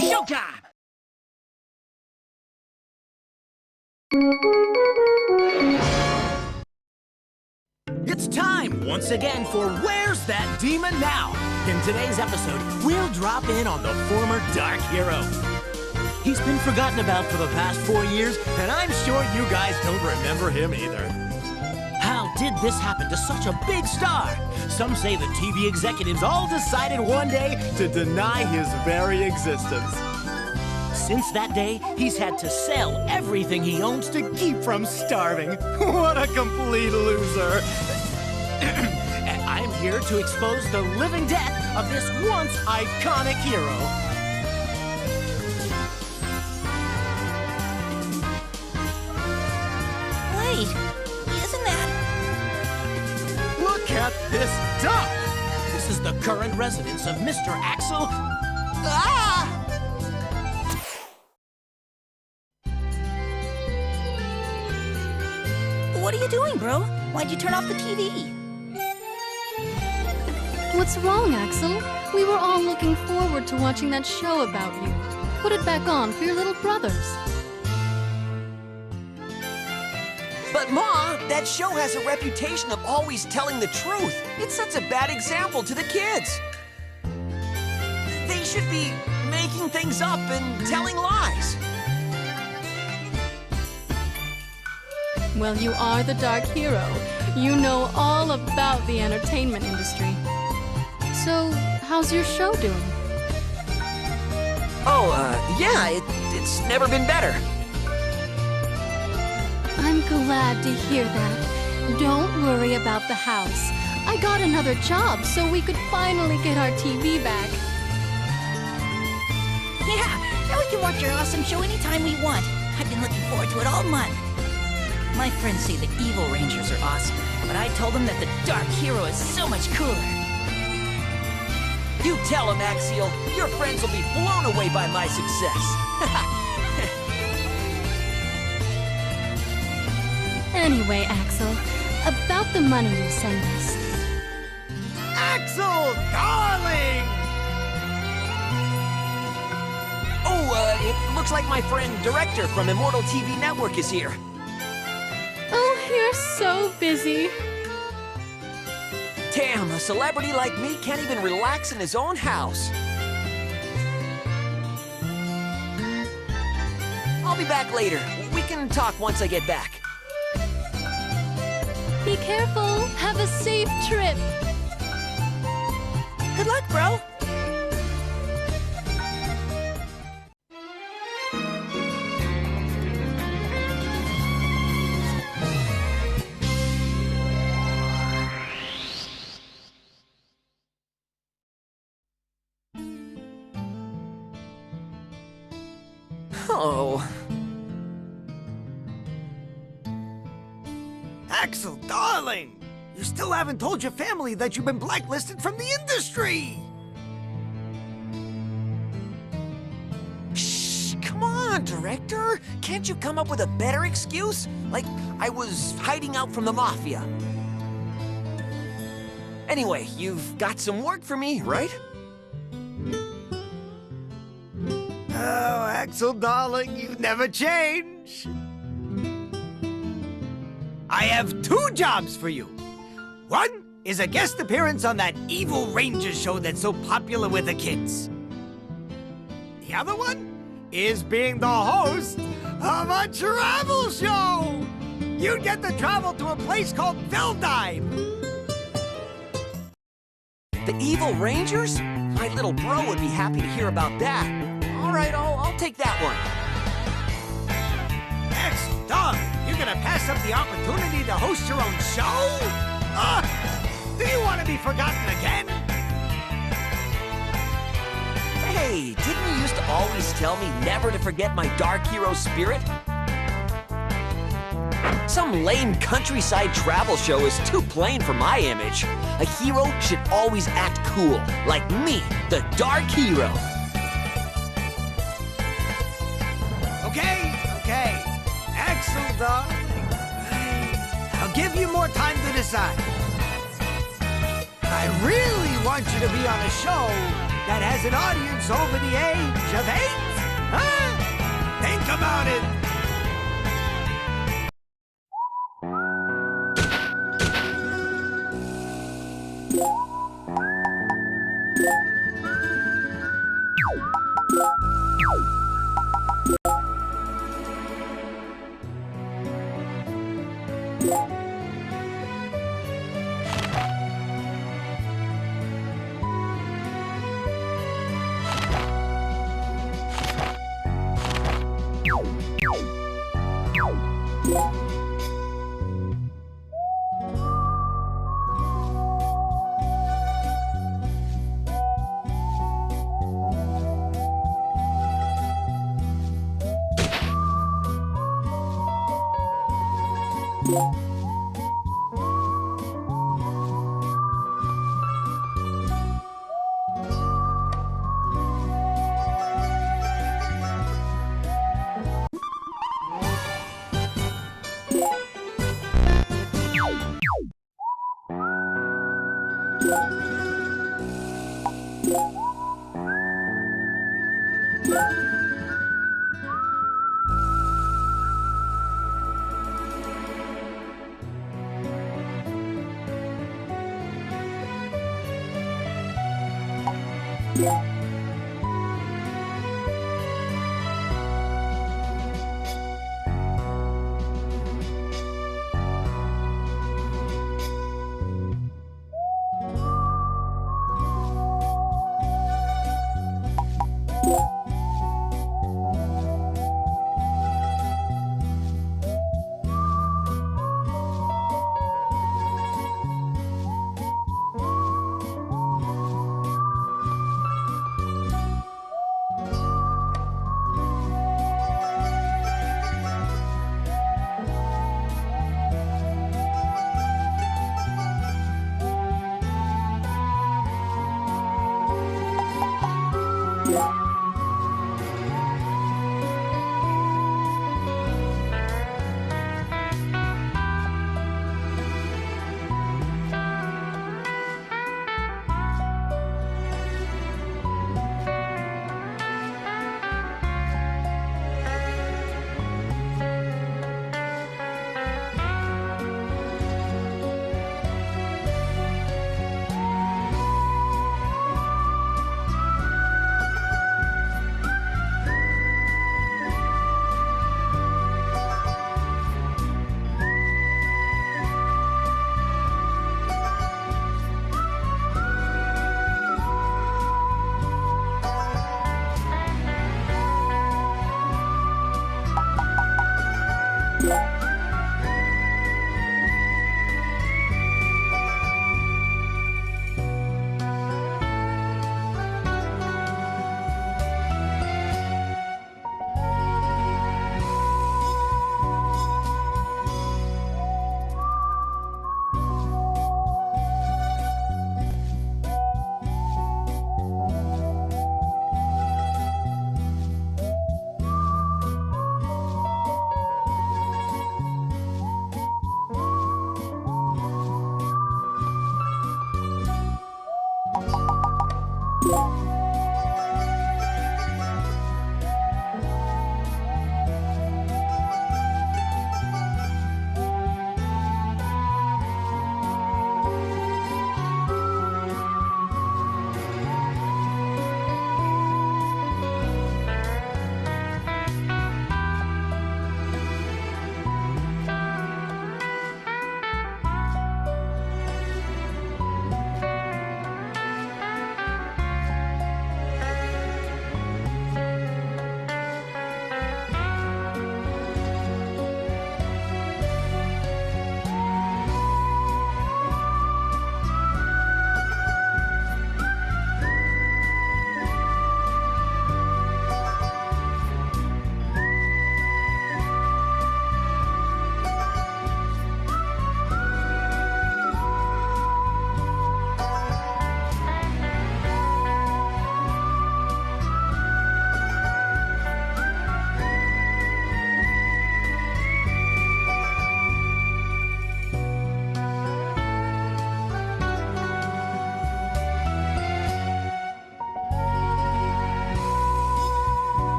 Showtime! It's time once again for Where's That Demon Now? In today's episode, we'll drop in on the former Dark Hero. He's been forgotten about for the past 4 years, and I'm sure you guys don't remember him either. How did this happen to such a big star? Some say the TV executives all decided one day to deny his very existence. Since that day, he's had to sell everything he owns to keep from starving. What a complete loser. And I'm here to expose the living death of this once iconic hero. Wait, isn't that... Look at this dump! This is the current residence of Mr. Axel. Ah! What are you doing, bro? Why'd you turn off the TV? What's wrong, Axel? We were all looking forward to watching that show about you. Put it back on for your little brothers. But, Ma, that show has a reputation of always telling the truth. It sets a bad example to the kids. They should be making things up and telling lies. Well, you are the Dark Hero. You know all about the entertainment industry. So, how's your show doing? Oh, yeah, it's never been better. I'm glad to hear that. Don't worry about the house. I got another job so we could finally get our TV back. Yeah, now we can watch your awesome show anytime we want. I've been looking forward to it all month. My friends say the Evil Rangers are awesome, but I told them that the Dark Hero is so much cooler. You tell them, Axel. Your friends will be blown away by my success. Anyway, Axel, about the money you send us. Axel, darling! Oh, it looks like my friend Director from Immortal TV Network is here. Oh, you're so busy. Damn, a celebrity like me can't even relax in his own house. I'll be back later. We can talk once I get back. Be careful. Have a safe trip. Good luck, bro. Oh. Axel, darling! You still haven't told your family that you've been blacklisted from the industry! Shh, come on, Director. Can't you come up with a better excuse? Like I was hiding out from the Mafia. Anyway, you've got some work for me, right? Oh, Axel, darling, you never change. I have 2 jobs for you. One is a guest appearance on that Evil Ranger show that's so popular with the kids. The other one is being the host of a travel show. You get to travel to a place called Veldime. The Evil Rangers? My little bro would be happy to hear about that. All right, I'll take that one. Axel, darling, you're gonna pass up the opportunity to host your own show? Do you want to be forgotten again? Hey, didn't you used to always tell me never to forget my Dark Hero spirit? Some lame countryside travel show is too plain for my image. A hero should always act cool, like me, the Dark Hero. Okay. Axel, darling. I'll give you more time to decide. I really want you to be on a show that has an audience over the age of 8. Huh? Think about it.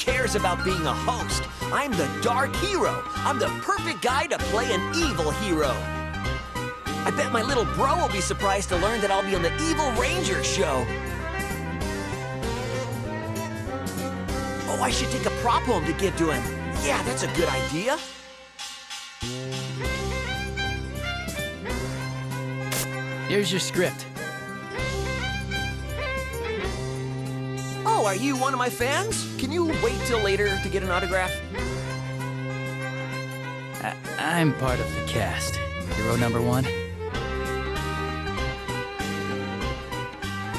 cares about being a host? I'm the Dark Hero. I'm the perfect guy to play an evil hero. I bet my little bro will be surprised to learn that I'll be on the Evil Ranger show. Oh, I should take a prop home to give to him. Yeah, that's a good idea. Here's your script. Oh, are you one of my fans? Can you wait till later to get an autograph? I'm part of the cast. Hero number 1.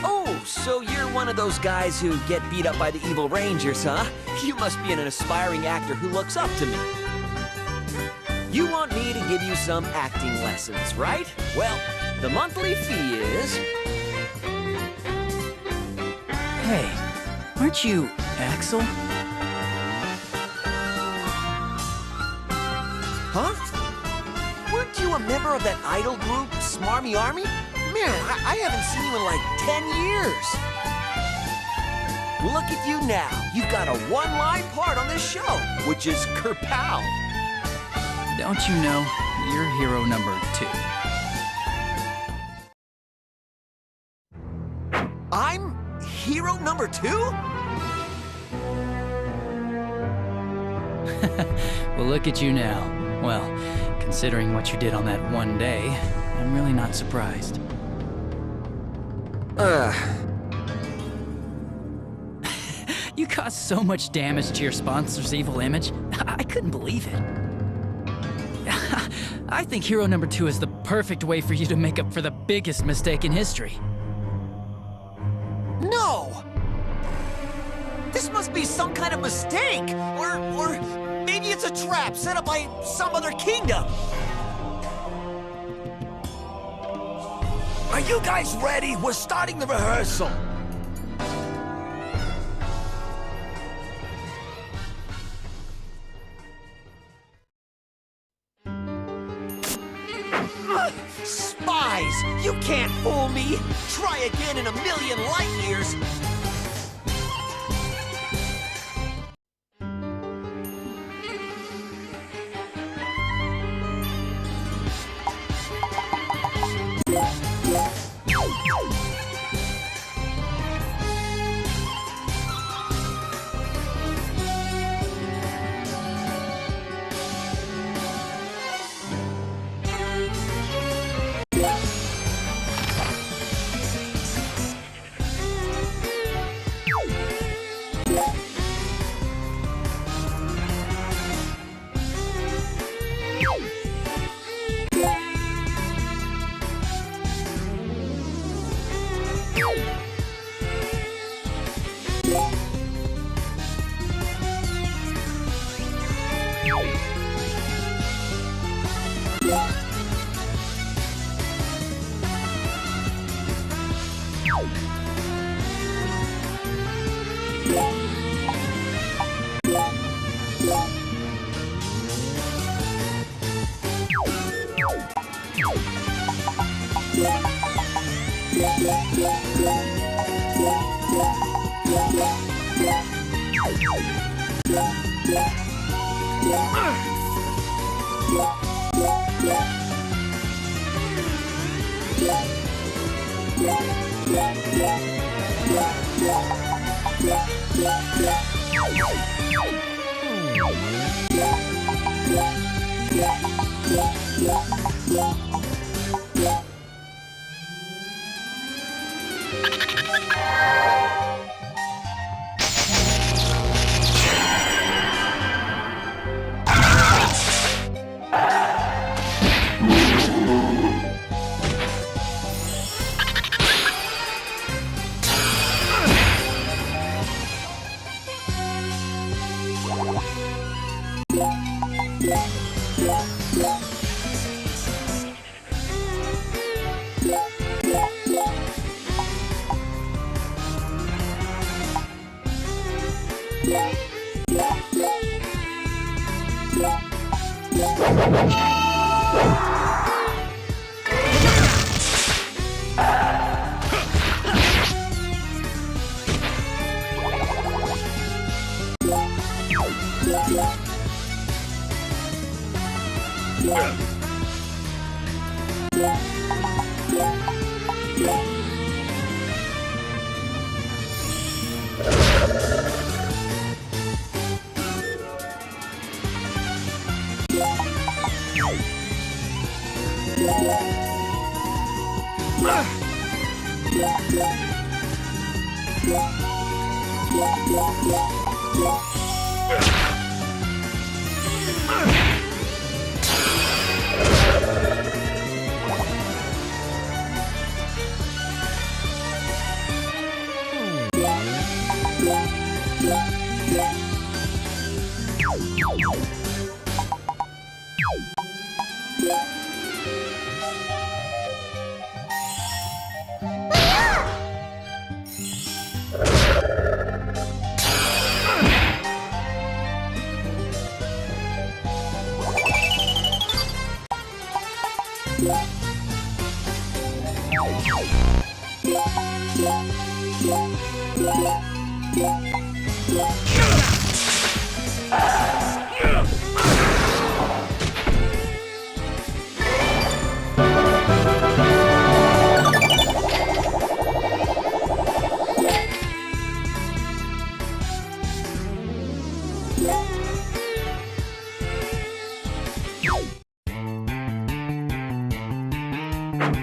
Oh, so you're one of those guys who get beat up by the Evil Rangers, huh? You must be an aspiring actor who looks up to me. You want me to give you some acting lessons, right? Well, the monthly fee is... Hey, aren't you Axel? Huh? Weren't you a member of that idol group, Smarmy Army? Man, I haven't seen you in like 10 years. Look at you now. You've got a one-line part on this show, which is Kerpow. Don't you know you're hero number 2? I'm hero number 2? Well, look at you now. Well, considering what you did on that one day, I'm really not surprised. You caused so much damage to your sponsor's evil image, I couldn't believe it. I think hero number 2 is the perfect way for you to make up for the biggest mistake in history. No! This must be some kind of mistake! Or maybe it's a trap set up by some other kingdom! Are you guys ready? We're starting the rehearsal! Spies! You can't fool me! Try again in a million light years!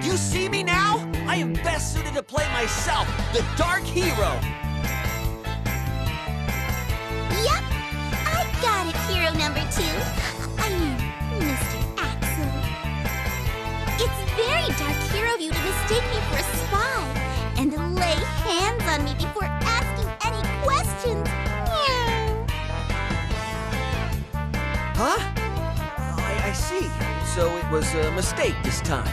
You see me now? I am best suited to play myself, the Dark Hero. Yep, I got it, hero number 2. I mean, Mr. Axel. It's very Dark Hero of you to mistake me for a spy and to lay hands on me before asking any questions. Huh? I see. So it was a mistake this time.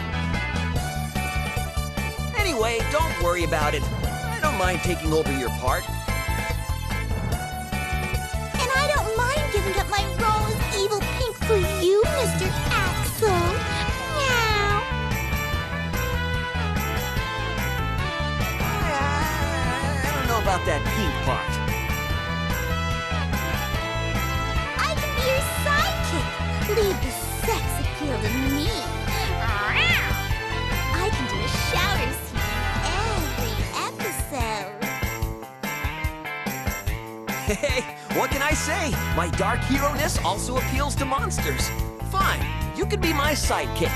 Anyway, don't worry about it. I don't mind taking over your part. And I don't mind giving up my role as Evil Pink for you, Mr. Axel. Meow. I don't know about that pink part. I can be your sidekick. Leave the sex appeal to me. I can do a shower scene every episode. Hey, what can I say? My dark hero-ness also appeals to monsters. Fine, you can be my sidekick.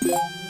Yeah.